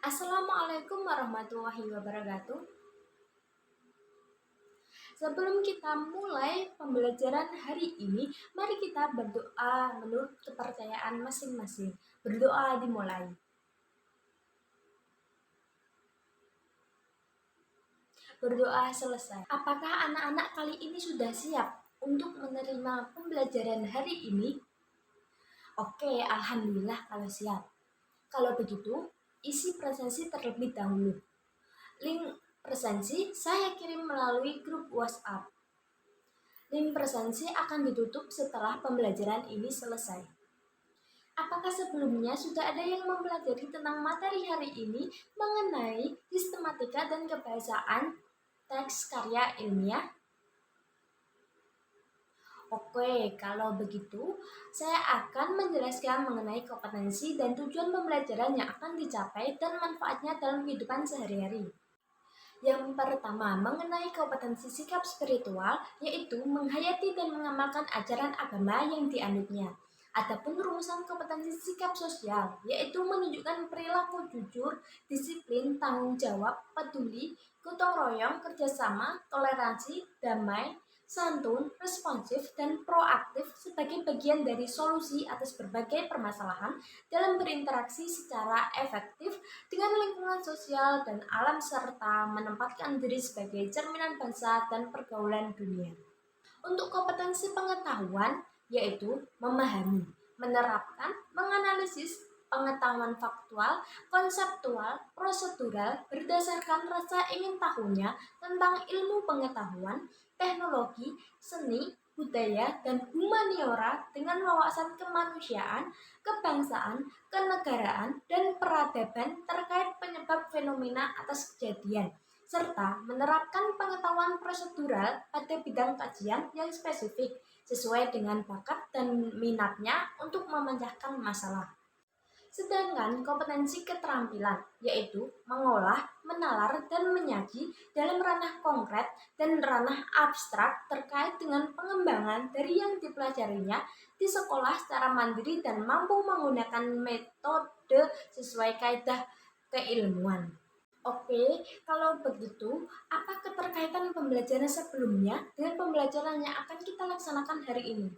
Assalamualaikum warahmatullahi wabarakatuh. Sebelum kita mulai pembelajaran hari ini, mari kita berdoa menurut kepercayaan masing-masing. Berdoa dimulai. Berdoa selesai. Apakah anak-anak kali ini sudah siap untuk menerima pembelajaran hari ini? Oke, alhamdulillah kalau siap. Kalau begitu, isi presensi terlebih dahulu. Link presensi saya kirim melalui grup WhatsApp. Link presensi akan ditutup setelah pembelajaran ini selesai. Apakah sebelumnya sudah ada yang mempelajari tentang materi hari ini mengenai sistematika dan kebahasaan teks karya ilmiah? Oke, kalau begitu saya akan menjelaskan mengenai kompetensi dan tujuan pembelajaran yang akan dicapai dan manfaatnya dalam kehidupan sehari-hari. Yang pertama, mengenai kompetensi sikap spiritual, yaitu menghayati dan mengamalkan ajaran agama yang dianutnya. Adapun rumusan kompetensi sikap sosial, yaitu menunjukkan perilaku jujur, disiplin, tanggung jawab, peduli, gotong royong, kerjasama, toleransi, damai, santun, responsif, dan proaktif sebagai bagian dari solusi atas berbagai permasalahan dalam berinteraksi secara efektif dengan lingkungan sosial dan alam serta menempatkan diri sebagai cerminan bangsa dan pergaulan dunia. Untuk kompetensi pengetahuan yaitu memahami, menerapkan, menganalisis pengetahuan faktual, konseptual, prosedural berdasarkan rasa ingin tahunya tentang ilmu pengetahuan, teknologi, seni, budaya, dan humaniora dengan wawasan kemanusiaan, kebangsaan, kenegaraan, dan peradaban terkait penyebab fenomena atas kejadian, serta menerapkan pengetahuan prosedural pada bidang kajian yang spesifik sesuai dengan bakat dan minatnya untuk memecahkan masalah. Sedangkan kompetensi keterampilan yaitu mengolah, menalar, dan menyaji dalam ranah konkret dan ranah abstrak terkait dengan pengembangan dari yang dipelajarinya di sekolah secara mandiri dan mampu menggunakan metode sesuai kaidah keilmuan. Oke, kalau begitu, apa keterkaitan pembelajaran sebelumnya dengan pembelajaran yang akan kita laksanakan hari ini?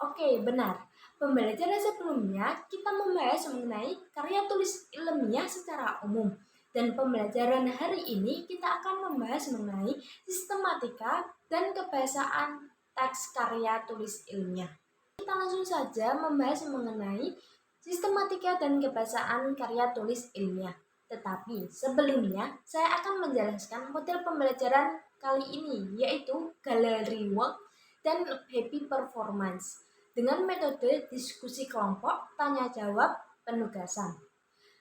Oke, benar. Pembelajaran sebelumnya kita membahas mengenai karya tulis ilmiah secara umum. Dan pembelajaran hari ini kita akan membahas mengenai sistematika dan kebahasaan teks karya tulis ilmiah. Kita langsung saja membahas mengenai sistematika dan kebahasaan karya tulis ilmiah. Tetapi sebelumnya saya akan menjelaskan model pembelajaran kali ini yaitu gallery work dan happy performance dengan metode diskusi kelompok, tanya jawab, penugasan.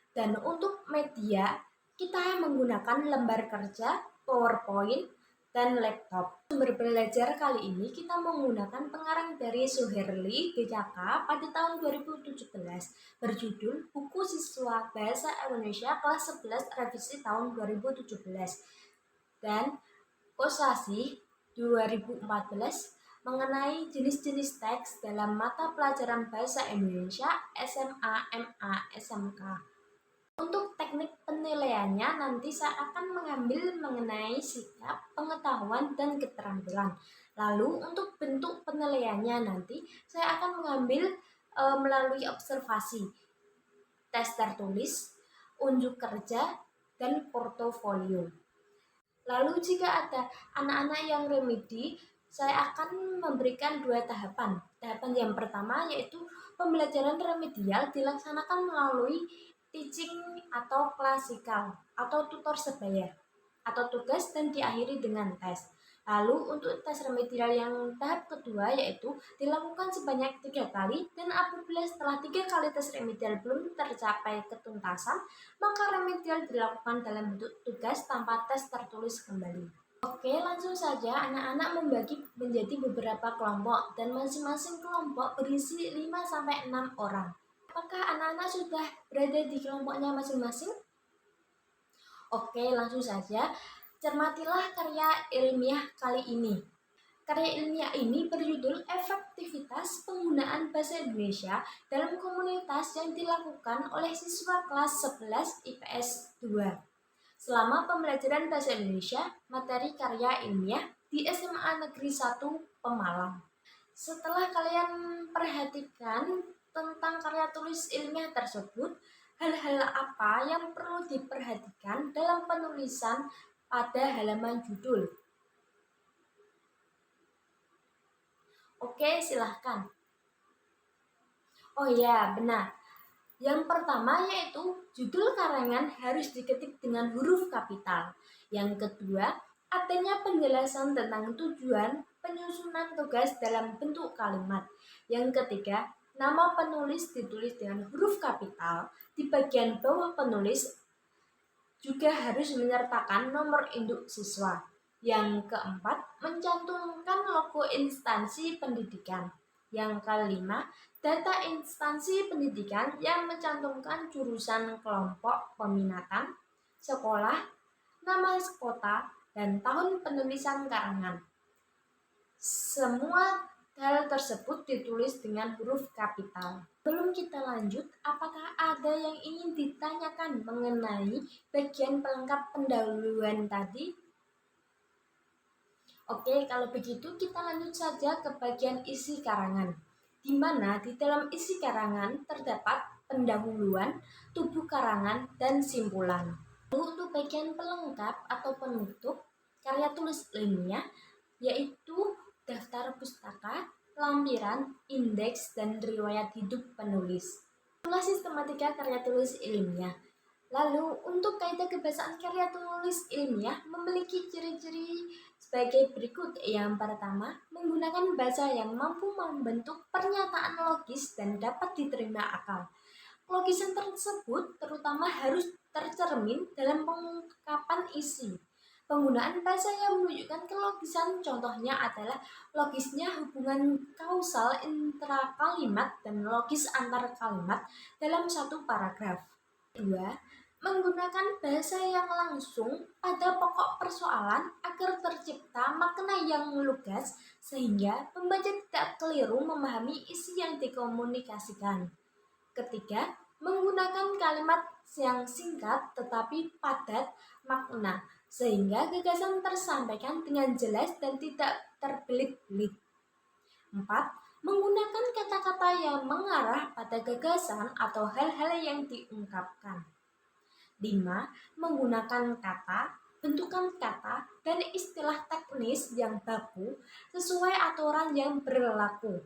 Dan untuk media, kita menggunakan lembar kerja, PowerPoint, dan laptop. Sumber belajar kali ini kita menggunakan pengarang dari Suherli GKK pada tahun 2017 berjudul Buku Siswa Bahasa Indonesia kelas 11 revisi tahun 2017 dan Kosasi 2014 mengenai jenis-jenis teks dalam mata pelajaran Bahasa Indonesia SMA, MA, SMK. Untuk teknik penilaiannya nanti saya akan mengambil mengenai sikap, pengetahuan, dan keterampilan. Lalu untuk bentuk penilaiannya nanti saya akan mengambil melalui observasi, tes tertulis, unjuk kerja, dan portofolio. Lalu jika ada anak-anak yang remedi, saya akan memberikan dua tahapan. Tahapan yang pertama yaitu pembelajaran remedial dilaksanakan melalui teaching atau klasikal atau tutor sebaya atau tugas dan diakhiri dengan tes. Lalu untuk tes remedial yang tahap kedua yaitu dilakukan sebanyak 3 kali dan apabila setelah 3 kali tes remedial belum tercapai ketuntasan, maka remedial dilakukan dalam bentuk tugas tanpa tes tertulis kembali. Oke, langsung saja anak-anak membagi menjadi beberapa kelompok dan masing-masing kelompok berisi 5-6 orang. Apakah anak-anak sudah berada di kelompoknya masing-masing? Oke, langsung saja. Cermatilah karya ilmiah kali ini. Karya ilmiah ini berjudul Efektivitas Penggunaan penggunaan bahasa Indonesia dalam komunitas yang dilakukan oleh siswa kelas 11 IPS 2 selama pembelajaran bahasa Indonesia materi karya ilmiah di SMA Negeri 1 Pemalang. Setelah kalian perhatikan tentang karya tulis ilmiah tersebut, hal-hal apa yang perlu diperhatikan dalam penulisan pada halaman judul? Oke, silahkan. Oh ya, benar. Yang pertama yaitu judul karangan harus diketik dengan huruf kapital. Yang kedua, adanya penjelasan tentang tujuan penyusunan tugas dalam bentuk kalimat. Yang ketiga, nama penulis ditulis dengan huruf kapital. Di bagian bawah penulis juga harus menyertakan nomor induk siswa. Yang keempat, mencantumkan logo instansi pendidikan. Yang kelima, data instansi pendidikan yang mencantumkan jurusan kelompok peminatan, sekolah, nama kota, dan tahun penulisan karangan. Semua hal tersebut ditulis dengan huruf kapital. Sebelum kita lanjut, apakah ada yang ingin ditanyakan mengenai bagian pelengkap pendahuluan tadi? Oke, kalau begitu kita lanjut saja ke bagian isi karangan, di mana di dalam isi karangan terdapat pendahuluan, tubuh karangan, dan simpulan. Lalu untuk bagian pelengkap atau penutup karya tulis ilmiah, yaitu daftar pustaka, lampiran, indeks, dan riwayat hidup penulis. Itulah sistematika karya tulis ilmiah. Lalu, untuk kaidah kebiasaan karya tulis ilmiah memiliki ciri-ciri sebagai berikut. Yang pertama, menggunakan bahasa yang mampu membentuk pernyataan logis dan dapat diterima akal. Logisan tersebut terutama harus tercermin dalam pengungkapan isi. Penggunaan bahasa yang menunjukkan kelogisan contohnya adalah logisnya hubungan kausal intrakalimat dan logis antar kalimat dalam satu paragraf. 2. Menggunakan bahasa yang langsung pada pokok persoalan agar tercipta makna yang lugas sehingga pembaca tidak keliru memahami isi yang dikomunikasikan. Ketiga, menggunakan kalimat yang singkat tetapi padat makna sehingga gagasan tersampaikan dengan jelas dan tidak terbelit-belit. 4. Menggunakan kata-kata yang mengarah pada gagasan atau hal-hal yang diungkapkan. 5. Menggunakan kata, bentukan kata, dan istilah teknis yang baku sesuai aturan yang berlaku.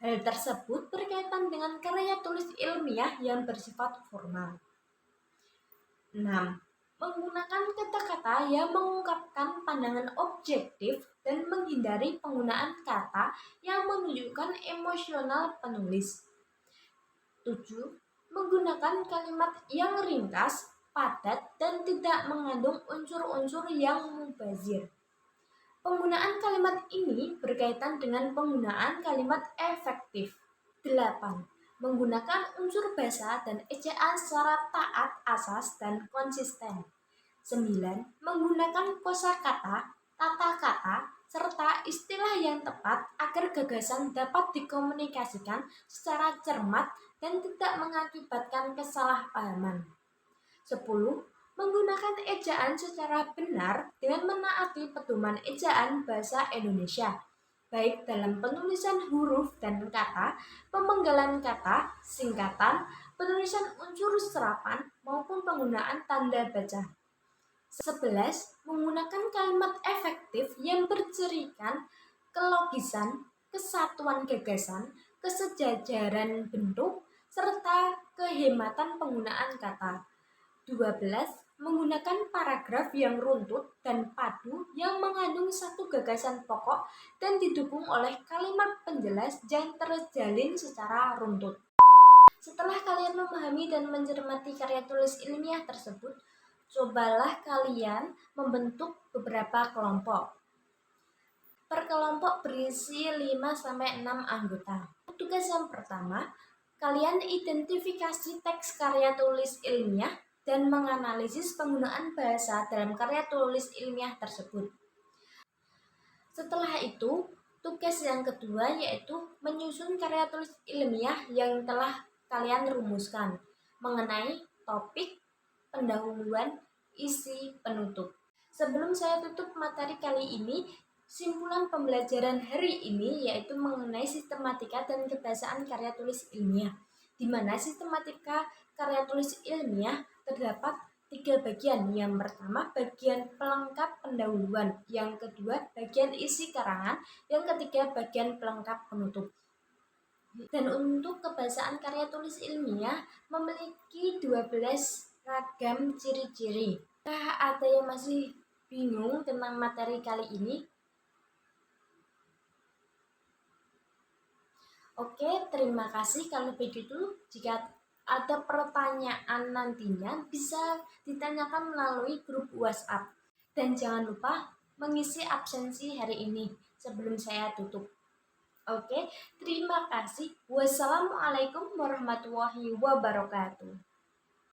Hal tersebut berkaitan dengan karya tulis ilmiah yang bersifat formal. 6. Menggunakan kata-kata yang mengungkapkan pandangan objektif dan menghindari penggunaan kata yang menunjukkan emosional penulis. 7. Menggunakan kalimat yang ringkas, padat, dan tidak mengandung unsur-unsur yang mubazir. Penggunaan kalimat ini berkaitan dengan penggunaan kalimat efektif. 8. Menggunakan unsur bahasa dan ejaan secara taat asas dan konsisten. 9. Menggunakan kosakata, tata kata, serta istilah yang tepat agar gagasan dapat dikomunikasikan secara cermat dan tidak mengakibatkan kesalahpahaman. 10. Menggunakan ejaan secara benar dengan menaati pedoman ejaan bahasa Indonesia, baik dalam penulisan huruf dan kata, pemenggalan kata, singkatan, penulisan unsur serapan, maupun penggunaan tanda baca. 11. Menggunakan kalimat efektif yang bercirikan kelogisan, kesatuan gagasan, kesejajaran bentuk, serta kehematan penggunaan kata. 12. Menggunakan paragraf yang runtut dan padu yang mengandung satu gagasan pokok dan didukung oleh kalimat penjelas yang terjalin secara runtut. Setelah kalian memahami dan mencermati karya tulis ilmiah tersebut, cobalah kalian membentuk beberapa kelompok. Per kelompok berisi 5-6 anggota. Tugas yang pertama, kalian identifikasi teks karya tulis ilmiah dan menganalisis penggunaan bahasa dalam karya tulis ilmiah tersebut. Setelah itu, Tugas yang kedua yaitu menyusun karya tulis ilmiah yang telah kalian rumuskan mengenai topik, pendahuluan, isi, penutup. Sebelum saya tutup materi kali ini, simpulan pembelajaran hari ini yaitu mengenai sistematika dan kebahasaan karya tulis ilmiah, di mana sistematika karya tulis ilmiah terdapat tiga bagian. Yang pertama bagian pelengkap pendahuluan, yang kedua bagian isi karangan, yang ketiga bagian pelengkap penutup. Dan untuk kebahasaan karya tulis ilmiah memiliki 12 ragam ciri-ciri. Ada yang masih bingung tentang materi kali ini? Oke, terima kasih. Kalau begitu, jika ada pertanyaan nantinya bisa ditanyakan melalui grup WhatsApp. Dan jangan lupa mengisi absensi hari ini sebelum saya tutup. Oke, terima kasih. Wassalamualaikum warahmatullahi wabarakatuh.